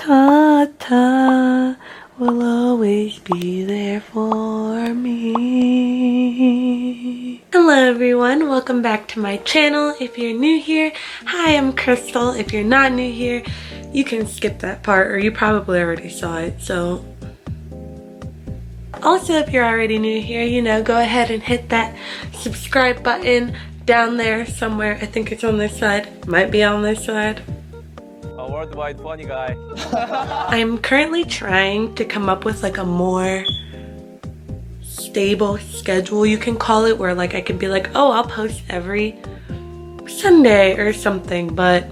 Tata will always be there for me. Hello everyone, welcome back to my channel. If you're new here, hi, I'm Crystal. If you're not new here, you can skip that part or you probably already saw it. So also, if you're already new here, you know, go ahead and hit that subscribe button down there somewhere. I think it's on this side, might be on this side. A worldwide funny guy. I'm currently trying to come up with like a more stable schedule, you can call it, where like I can be like, oh, I'll post every Sunday or something, but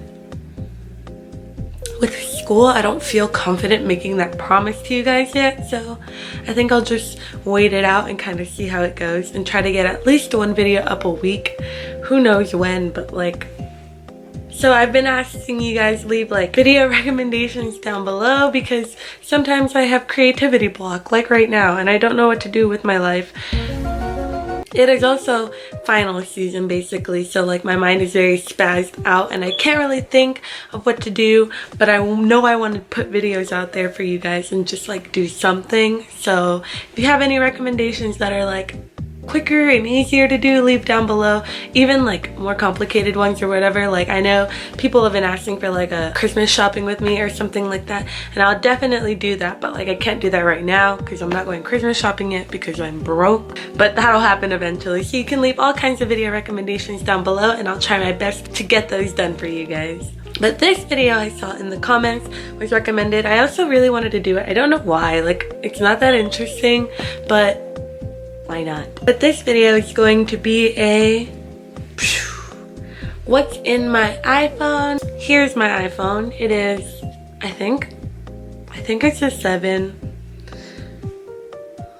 with school I don't feel confident making that promise to you guys yet, so I think I'll just wait it out and kind of see how it goes and try to get at least one video up a week. Who knows when, but like, so I've been asking you guys leave like video recommendations down below because sometimes I have creativity block, like right now, and I don't know what to do with my life. It is also final season basically, so like my mind is very spazzed out and I can't really think of what to do, but I know I want to put videos out there for you guys and just like do something. So if you have any recommendations that are like quicker and easier to do, leave down below. Even like more complicated ones or whatever. Like I know people have been asking for like a Christmas shopping with me or something like that, and I'll definitely do that, but like I can't do that right now because I'm not going Christmas shopping yet because I'm broke, but that'll happen eventually. So you can leave all kinds of video recommendations down below and I'll try my best to get those done for you guys. But this video I saw in the comments was recommended. I also really wanted to do it. I don't know why, like it's not that interesting, but why not? But this video is going to be a what's in my iPhone. Here's my iPhone. It is, I think it's a 7.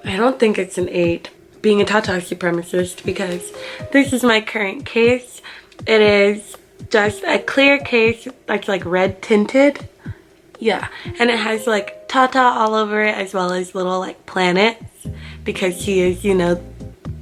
I don't think it's an 8, being a Tata supremacist, because this is my current case. It is just a clear case that's like red tinted. Yeah, and it has like Tata all over it as well as little like planets, because he is, you know,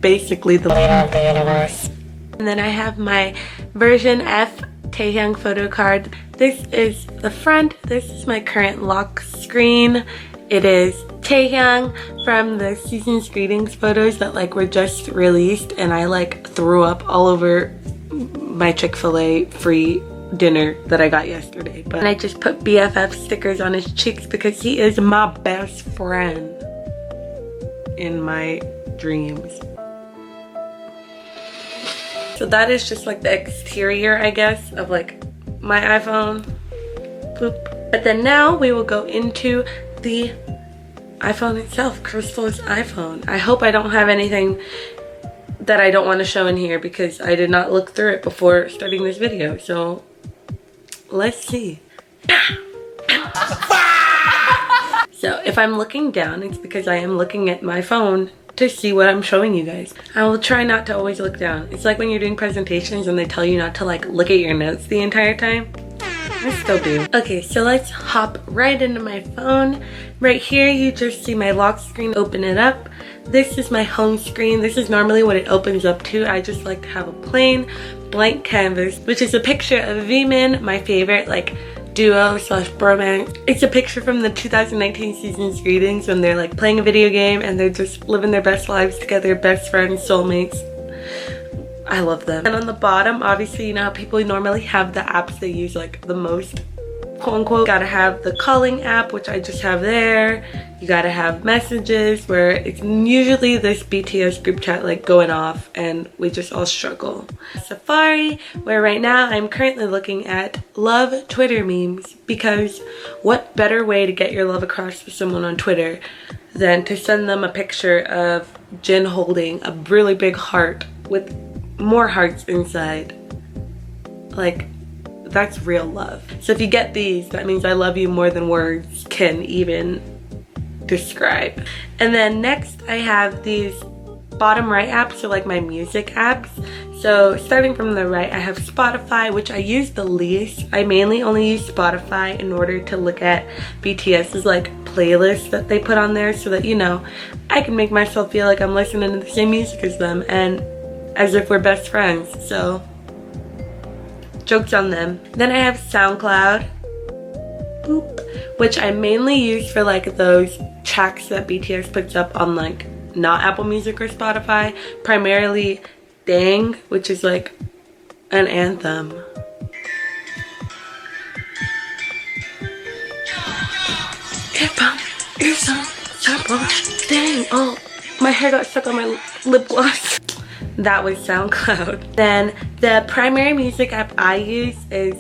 basically the leader of the universe. And then I have my version F Taehyung photo card. This is the front. This is my current lock screen. It is Taehyung from the Season's Greetings photos that like were just released, and I like threw up all over my Chick-fil-A free dinner that I got yesterday. But I just put BFF stickers on his cheeks because he is my best friend in my dreams. So that is just like the exterior, I guess, of like my iPhone. Boop. But then now we will go into the iPhone itself, Crystal's iPhone. I hope I don't have anything that I don't want to show in here because I did not look through it before starting this video. So let's see. So if I'm looking down, it's because I am looking at my phone to see what I'm showing you guys. I will try not to always look down. It's like when you're doing presentations and they tell you not to like look at your notes the entire time. I still do. Okay, so let's hop right into my phone. Right here, you just see my lock screen. Open it up. This is my home screen. This is normally what it opens up to. I just like to have a plain blank canvas, which is a picture of V-Min, my favorite like duo slash bromance. It's a picture from the 2019 Season's Greetings when they're like playing a video game and they're just living their best lives together, best friends, soulmates. I love them. And on the bottom, obviously, you know how people normally have the apps they use like the most, quote unquote. Gotta have the calling app, which I just have there. You gotta have messages, where it's usually this BTS group chat like going off and we just all struggle. Safari, where right now I'm currently looking at love Twitter memes, because what better way to get your love across to someone on Twitter than to send them a picture of Jin holding a really big heart with more hearts inside. Like, that's real love. So if you get these, that means I love you more than words can even describe. And then next I have these bottom right apps, so like my music apps. So starting from the right, I have Spotify, which I use the least. I mainly only use Spotify in order to look at BTS's like playlists that they put on there, so that, you know, I can make myself feel like I'm listening to the same music as them and as if we're best friends. So jokes on them. Then I have Soundcloud, Boop, which I mainly use for like those tracks that BTS puts up on like not Apple Music or Spotify. Primarily Dang, which is like an anthem. Dang, oh, my hair got stuck on my lip gloss. That was SoundCloud. Then the primary music app I use is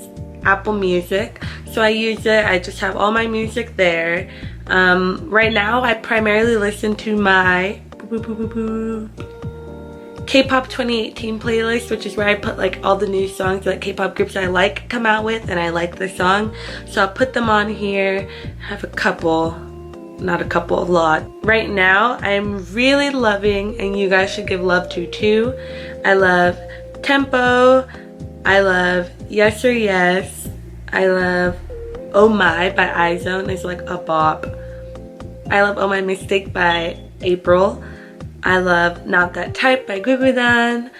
Apple Music. So I use it, I just have all my music there. Right now I primarily listen to my K-pop 2018 playlist, which is where I put like all the new songs that K-pop groups I like come out with and I like the song. So I'll put them on here. I have a couple, not a couple, a lot. Right now I'm really loving, and you guys should give love to too, I love Tempo, I love Yes or Yes, I love Oh My by iZone, it's like a bop. I love Oh My Mistake by April. I love Not That Type by Gugudan.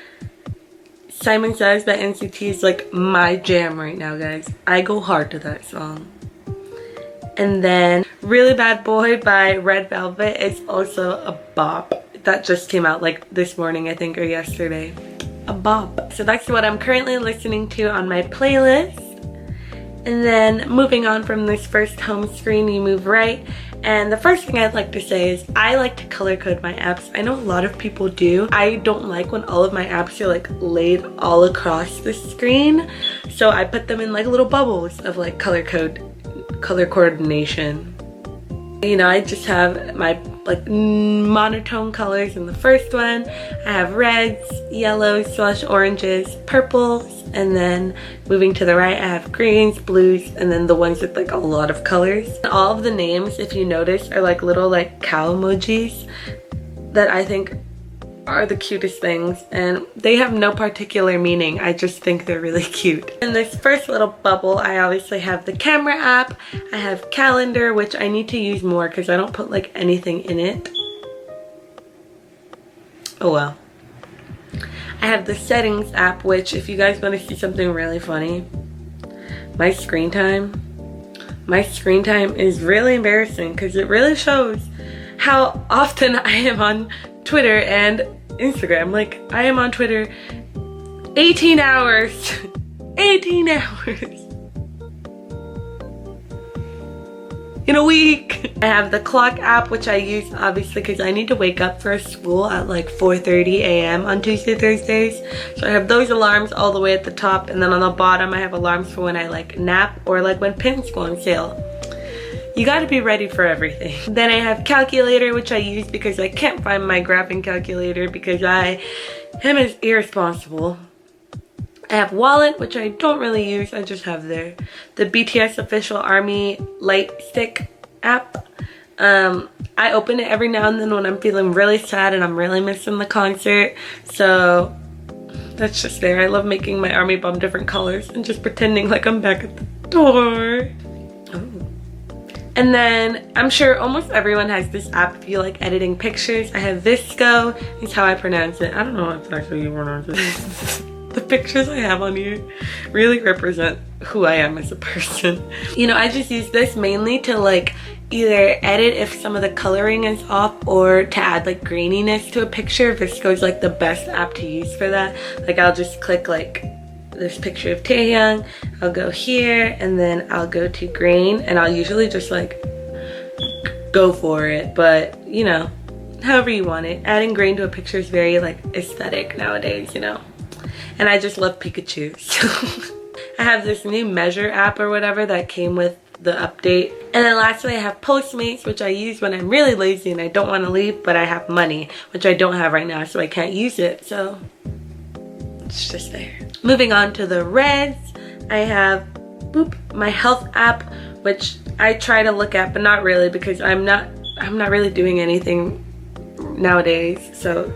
Simon Says by NCT is like my jam right now, guys. I go hard to that song. And then Really Bad Boy by Red Velvet is also a bop. That just came out like this morning, I think, or yesterday. A bop. So that's what I'm currently listening to on my playlist. And then moving on from this first home screen, you move right. And the first thing I'd like to say is I like to color code my apps. I know a lot of people do. I don't like when all of my apps are like laid all across the screen. So I put them in like little bubbles of like color coordination. You know, I just have my like monotone colors in the first one. I have reds, yellows / oranges, purples, and then moving to the right I have greens, blues, and then the ones with like a lot of colors. All of the names, if you notice, are like little like cow emojis that I think are the cutest things, and they have no particular meaning. I just think they're really cute. In this first little bubble, I obviously have the camera app. I have calendar, which I need to use more because I don't put like anything in it. Oh well. I have the settings app, which if you guys want to see something really funny, my screen time is really embarrassing because it really shows how often I am on Twitter and Instagram. Like, I am on Twitter 18 hours. 18 hours in a week. I have the clock app, which I use obviously because I need to wake up for school at like 4:30 a.m. on Tuesday, Thursdays. So I have those alarms all the way at the top, and then on the bottom I have alarms for when I like nap or like when pins go on sale. You gotta be ready for everything. Then I have calculator, which I use because I can't find my graphing calculator because I am irresponsible. I have wallet, which I don't really use, I just have there. The BTS official ARMY light stick app. I open it every now and then when I'm feeling really sad and I'm really missing the concert. So that's just there. I love making my ARMY bomb different colors and just pretending like I'm back at the door. Oh. And then I'm sure almost everyone has this app if you like editing pictures. I have Visco, is how I pronounce it. I don't know if it's actually you pronounce it. The pictures I have on here really represent who I am as a person. You know, I just use this mainly to like either edit if some of the coloring is off or to add like graininess to a picture. Visco is like the best app to use for that. Like I'll just click like this picture of Taehyung, I'll go here and then I'll go to grain, and I'll usually just like go for it, but you know, however you want it. Adding grain to a picture is very like aesthetic nowadays, you know, and I just love Pikachu. So I have this new measure app or whatever that came with the update. And then lastly I have Postmates, which I use when I'm really lazy and I don't want to leave but I have money, which I don't have right now, so I can't use it, so it's just there. Moving on to the reds, I have my health app, which I try to look at but not really because I'm not really doing anything nowadays. So,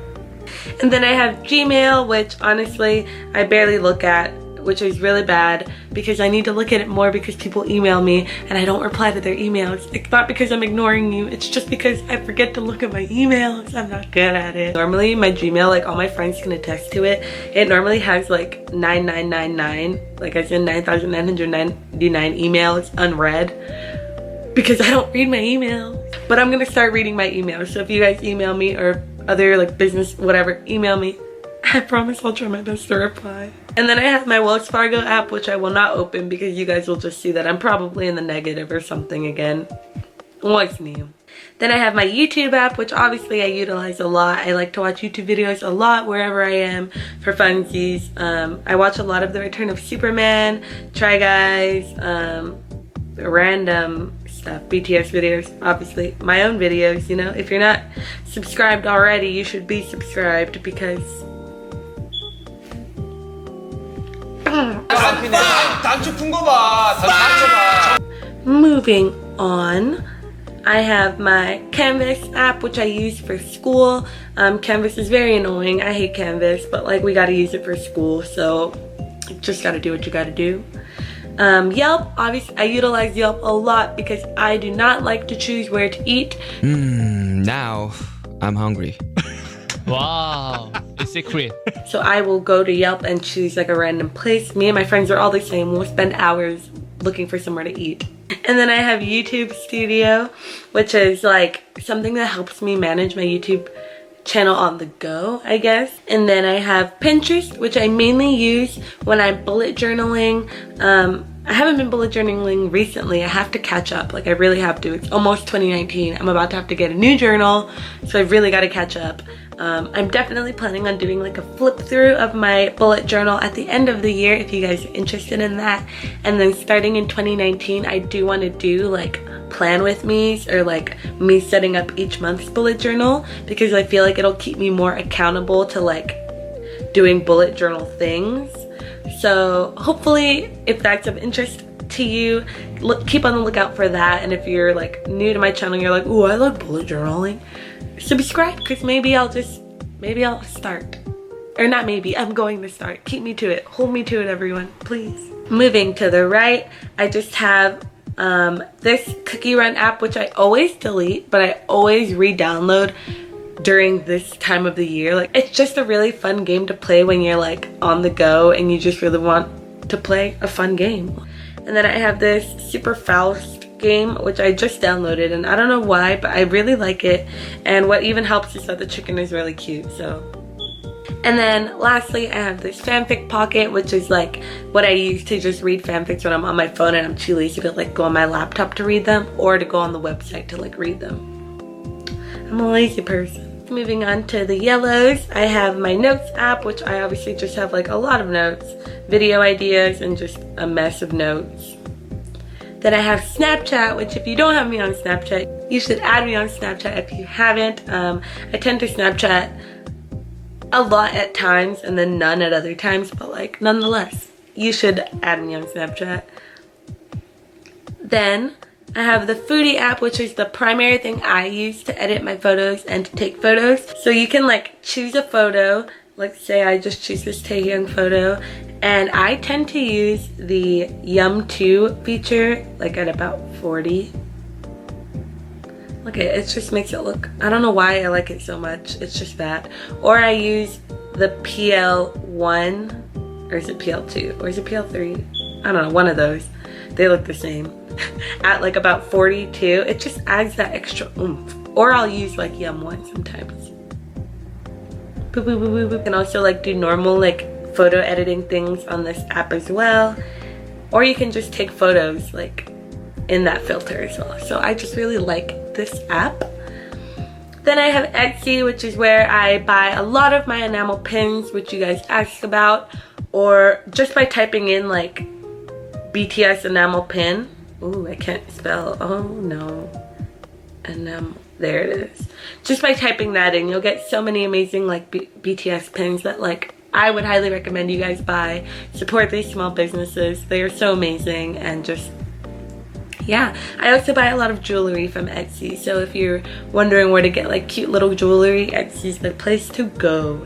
and then I have Gmail, which honestly I barely look at which is really bad because I need to look at it more because people email me and I don't reply to their emails. It's not because I'm ignoring you, it's just because I forget to look at my emails. I'm not good at it. Normally my Gmail, like all my friends can attest to it, it normally has like 9999, like as in 9,999 emails unread because I don't read my emails. But I'm gonna start reading my emails, so if you guys email me or other like business whatever, email me. I promise I'll try my best to reply. And then I have my Wells Fargo app, which I will not open because you guys will just see that I'm probably in the negative or something again. What's new? Then I have my YouTube app, which obviously I utilize a lot. I like to watch YouTube videos a lot wherever I am for funsies. I watch a lot of The Return of Superman, Try Guys, random stuff, BTS videos, obviously my own videos. You know, if you're not subscribed already, you should be subscribed because moving on, I have my Canvas app, which I use for school. Canvas is very annoying. I hate Canvas, but like we gotta use it for school, so you just gotta do what you gotta do. Yelp, obviously I utilize Yelp a lot because I do not like to choose where to eat. Now I'm hungry. Wow, a secret. So I will go to Yelp and choose like a random place. Me and my friends are all the same. We'll spend hours looking for somewhere to eat. And then I have YouTube Studio, which is like something that helps me manage my YouTube channel on the go, I guess. And then I have Pinterest, which I mainly use when I'm bullet journaling. I haven't been bullet journaling recently. I have to catch up. Like I really have to. It's almost 2019. I'm about to have to get a new journal, so I've really got to catch up. I'm definitely planning on doing like a flip through of my bullet journal at the end of the year if you guys are interested in that. And then starting in 2019, I do want to do like plan with me's or like me setting up each month's bullet journal because I feel like it'll keep me more accountable to like doing bullet journal things. So hopefully if that's of interest to you, keep on the lookout for that. And if you're like new to my channel, you're like, ooh, I love bullet journaling, subscribe because maybe I'll start. Or not maybe, I'm going to start. Keep me to it. Hold me to it, everyone, please. Moving to the right, I just have this Cookie Run app, which I always delete, but I always re-download during this time of the year. Like it's just a really fun game to play when you're like on the go and you just really want to play a fun game. And then I have this Super Faust game, which I just downloaded, and I don't know why, but I really like it. And what even helps is that the chicken is really cute. So, and then lastly, I have this fanfic pocket, which is like what I use to just read fanfics when I'm on my phone and I'm too lazy to like go on my laptop to read them or to go on the website to like read them. I'm a lazy person. Moving on to the yellows, I have my notes app, which I obviously just have like a lot of notes, video ideas, and just a mess of notes. Then I have Snapchat, which if you don't have me on Snapchat, you should add me on Snapchat if you haven't. I tend to Snapchat a lot at times and then none at other times, but like nonetheless, you should add me on Snapchat. Then I have the Foodie app, which is the primary thing I use to edit my photos and to take photos. So you can like choose a photo. Let's say I just choose this Taehyung photo, and I tend to use the Yum 2 feature like at about 40. Look at it, it just makes it look, I don't know why I like it so much, it's just that. Or I use the PL1, or is it PL2, or is it PL3? I don't know, one of those. They look the same. At like about 42, it just adds that extra oomph. Or I'll use like Yum 1 sometimes. Boop, boop, boop, boop, boop. You can also like do normal like photo editing things on this app as well. Or you can just take photos like in that filter as well. So I just really like this app. Then I have Etsy, which is where I buy a lot of my enamel pins, which you guys asked about. Or just by typing in like BTS enamel pin. Ooh, I can't spell. Oh no. Enamel. There it is. Just by typing that in, you'll get so many amazing like BTS pins that like I would highly recommend you guys buy. Support these small businesses. They are so amazing, and just yeah. I also buy a lot of jewelry from Etsy. So if you're wondering where to get like cute little jewelry, Etsy's the place to go.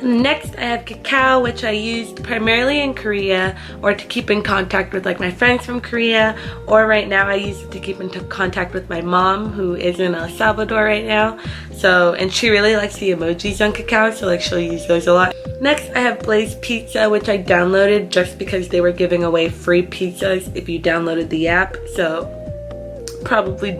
And Next, I have Kakao, which I used primarily in Korea or to keep in contact with like my friends from Korea, or right now I use it to keep in contact with my mom who is in El Salvador right now. So, and she really likes the emojis on Kakao, so like she'll use those a lot. Next, I have Blaze Pizza, which I downloaded just because they were giving away free pizzas if you downloaded the app. So, probably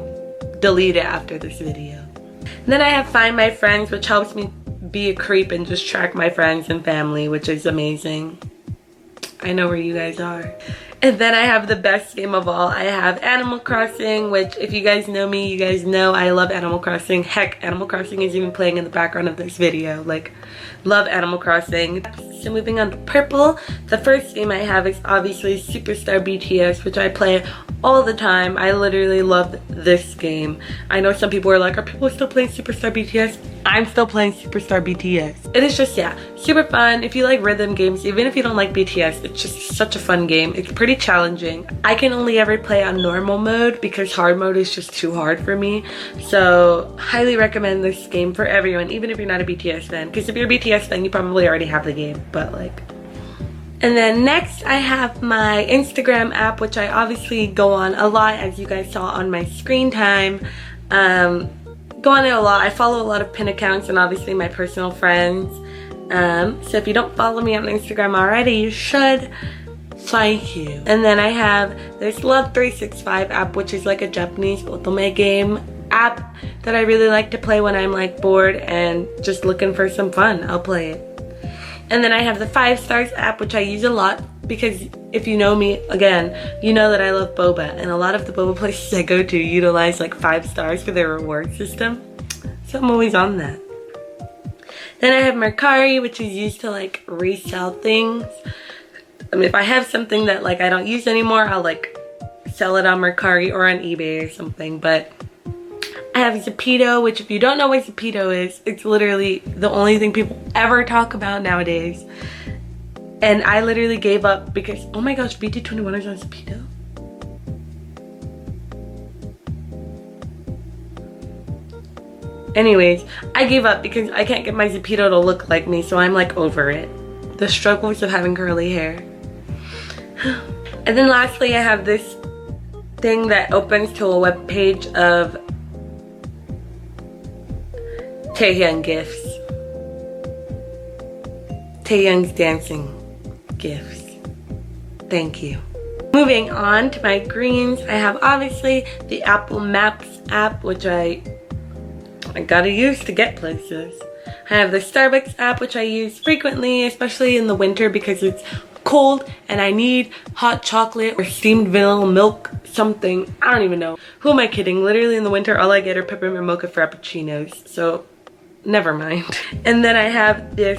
delete it after this video. And then I have Find My Friends, which helps me be a creep and just track my friends and family, which is amazing. I know where you guys are. And then I have the best game of all. I have Animal Crossing, which if you guys know me, you guys know I love Animal Crossing. Heck, Animal Crossing is even playing in the background of this video. Like, love Animal Crossing. So moving on to purple, the first game I have is obviously Superstar BTS, which I play all the time. I literally love this game. I know some people are like, are people still playing Superstar BTS? I'm still playing Superstar BTS. It is just, yeah, super fun. If you like rhythm games, even if you don't like BTS, it's just such a fun game. It's pretty challenging. I can only ever play on normal mode because hard mode is just too hard for me. So highly recommend this game for everyone, even if you're not a BTS fan. Because if you're a BTS fan, you probably already have the game, but like. And then next I have my Instagram app, which I obviously go on a lot, as you guys saw on my screen time. Go on it a lot. I follow a lot of pin accounts and obviously my personal friends. So if you don't follow me on Instagram already, you should. Thank you. And then I have this Love 365 app, which is like a Japanese otome game app that I really like to play when I'm like bored and just looking for some fun. I'll play it. And then I have the 5 Stars app, which I use a lot because if you know me, again, you know that I love boba, and a lot of the boba places I go to utilize like 5 stars for their reward system. So I'm always on that. Then I have Mercari, which is used to like resell things. I mean, if I have something that like I don't use anymore, I'll like sell it on Mercari or on eBay or something. But I have Zepeto, which if you don't know what Zepeto is, it's literally the only thing people ever talk about nowadays. And I literally gave up because, oh my gosh, BT21 is on Zepeto. Anyways, I gave up because I can't get my Zepeto to look like me, so I'm like over it. The struggles of having curly hair. And then lastly, I have this thing that opens to a web page of Taehyung gifs. Taehyung's dancing gifs. Thank you. Moving on to my greens, I have obviously the Apple Maps app, which I gotta use to get places. I have the Starbucks app, which I use frequently, especially in the winter because it's cold and I need hot chocolate or steamed vanilla milk, something. I don't even know. Who am I kidding? Literally in the winter, all I get are peppermint mocha frappuccinos. So never mind. And then I have the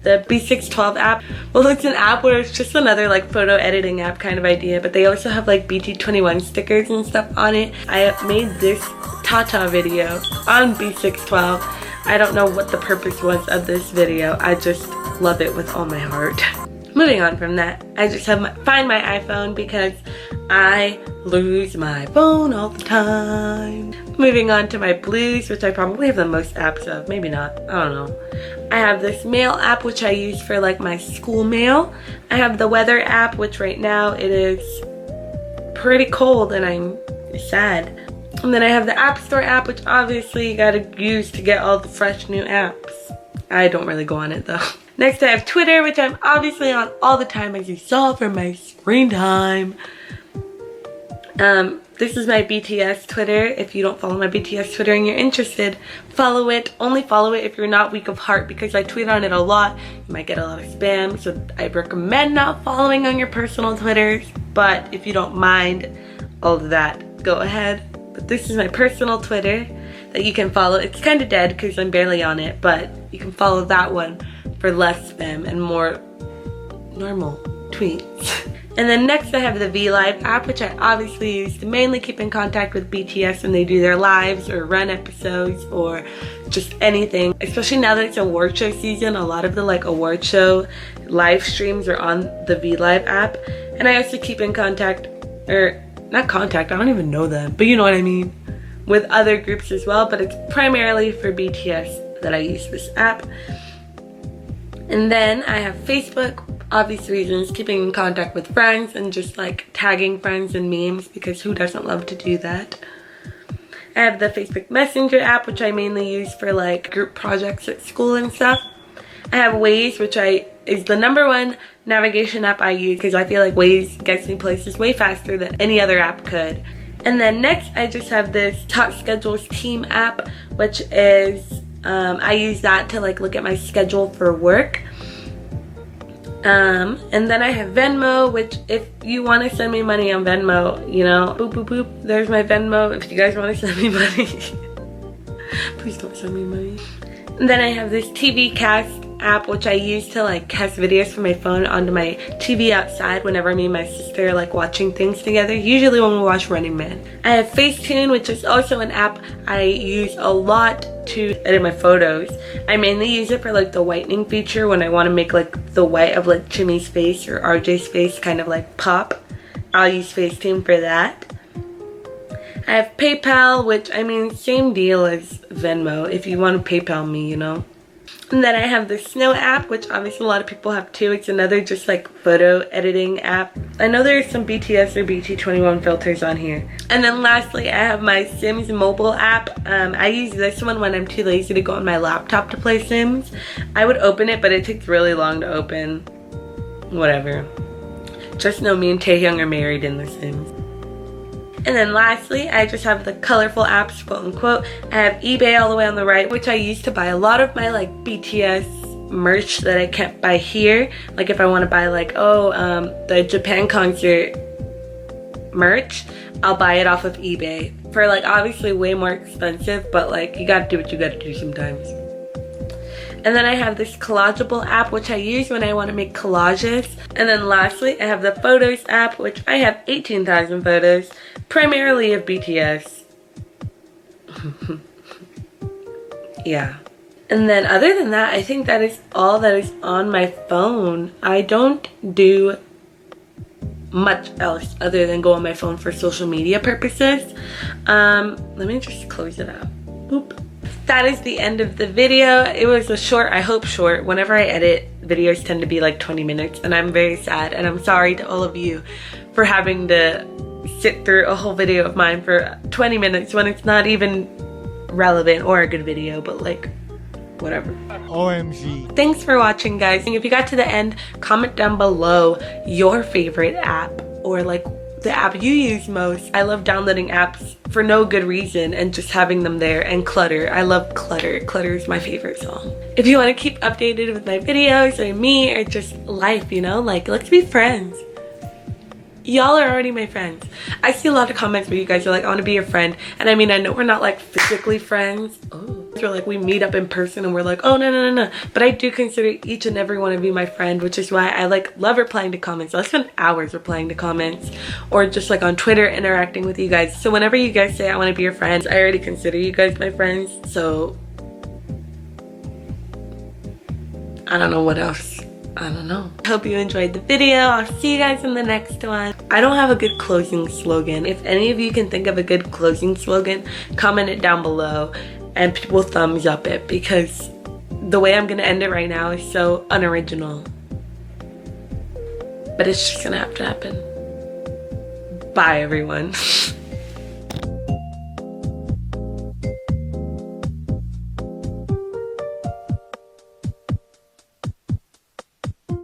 B612 app. Well, it's an app where it's just another like photo editing app kind of idea, but they also have like BT21 stickers and stuff on it. I made this Tata video on B612. I don't know what the purpose was of this video. I just love it with all my heart. Moving on from that, I just have find my iPhone because I lose my phone all the time. Moving on to my blues, which I probably have the most apps of. Maybe not. I don't know. I have this mail app, which I use for like my school mail. I have the weather app, which right now it is pretty cold and I'm sad. And then I have the App Store app, which obviously you gotta use to get all the fresh new apps. I don't really go on it though. Next I have Twitter, which I'm obviously on all the time, as you saw from my screen time. This is my BTS Twitter. If you don't follow my BTS Twitter and you're interested, follow it. Only follow it if you're not weak of heart because I tweet on it a lot. You might get a lot of spam, so I recommend not following on your personal Twitters. But if you don't mind all of that, go ahead. But this is my personal Twitter that you can follow. It's kind of dead because I'm barely on it, but you can follow that one for less spam and more normal tweets. And then next I have the VLive app, which I obviously use to mainly keep in contact with BTS when they do their lives or run episodes or just anything. Especially now that it's award show season, a lot of the like award show live streams are on the VLive app. And I also keep in contact, or not contact, I don't even know them, but you know what I mean, with other groups as well, but it's primarily for BTS that I use this app. And then I have Facebook, obvious reasons, keeping in contact with friends and just like tagging friends in memes, because who doesn't love to do that? I have the Facebook Messenger app, which I mainly use for like group projects at school and stuff. I have Waze, which is the #1 navigation app I use, because I feel like Waze gets me places way faster than any other app could. And then next I just have this Top Schedules Team app, which is I use that to like look at my schedule for work. And then I have Venmo, which if you want to send me money on Venmo, you know, boop boop boop, there's my Venmo if you guys want to send me money. Please don't send me money. And then I have this TV Cast app, which I use to like cast videos from my phone onto my TV outside whenever me and my sister are like watching things together, usually when we watch Running Man. I have Facetune, which is also an app I use a lot to edit my photos. I mainly use it for like the whitening feature when I want to make like the white of like Jimmy's face or RJ's face kind of like pop. I'll use Facetune for that. I have PayPal, which I mean same deal as Venmo if you want to PayPal me, you know. And then I have the Snow app, which obviously a lot of people have too. It's another just like photo editing app. I know there's some BTS or BT21 filters on here. And then lastly, I have my Sims mobile app. I use this one when I'm too lazy to go on my laptop to play Sims. I would open it, but it takes really long to open. Whatever. Just know me and Taehyung are married in The Sims. And then lastly, I just have the colorful apps, quote unquote. I have eBay all the way on the right, which I use to buy a lot of my like BTS merch that I can't buy here. Like if I want to buy like, the Japan concert merch, I'll buy it off of eBay for like obviously way more expensive, but like you gotta do what you gotta do sometimes. And then I have this collageable app, which I use when I want to make collages. And then lastly, I have the Photos app, which I have 18,000 photos, primarily of BTS. Yeah. And then other than that, I think that is all that is on my phone. I don't do much else other than go on my phone for social media purposes. Let me just close it out. Boop. That is the end of the video. It was a short, I hope short. Whenever I edit, videos tend to be like 20 minutes and I'm very sad, and I'm sorry to all of you for having to sit through a whole video of mine for 20 minutes when it's not even relevant or a good video, but like whatever. OMG. Thanks for watching, guys. And if you got to the end, comment down below your favorite app or like the app you use most. I love downloading apps for no good reason and just having them there, and clutter. I love clutter. Clutter is my favorite song. If you want to keep updated with my videos or me or just life, you know, like let's be friends. Y'all are already my friends. I see a lot of comments where you guys are like, I want to be your friend. And I mean, I know we're not like physically friends. Oh. We're like, we meet up in person and we're like, oh, no. But I do consider each and every one of you my friend, which is why I like love replying to comments. I spend hours replying to comments or just like on Twitter interacting with you guys. So whenever you guys say I want to be your friends, I already consider you guys my friends. So I don't know what else. I don't know. I hope you enjoyed the video. I'll see you guys in the next one. I don't have a good closing slogan. If any of you can think of a good closing slogan, comment it down below and people thumbs up it, because the way I'm gonna end it right now is so unoriginal. But it's just gonna have to happen. Bye, everyone.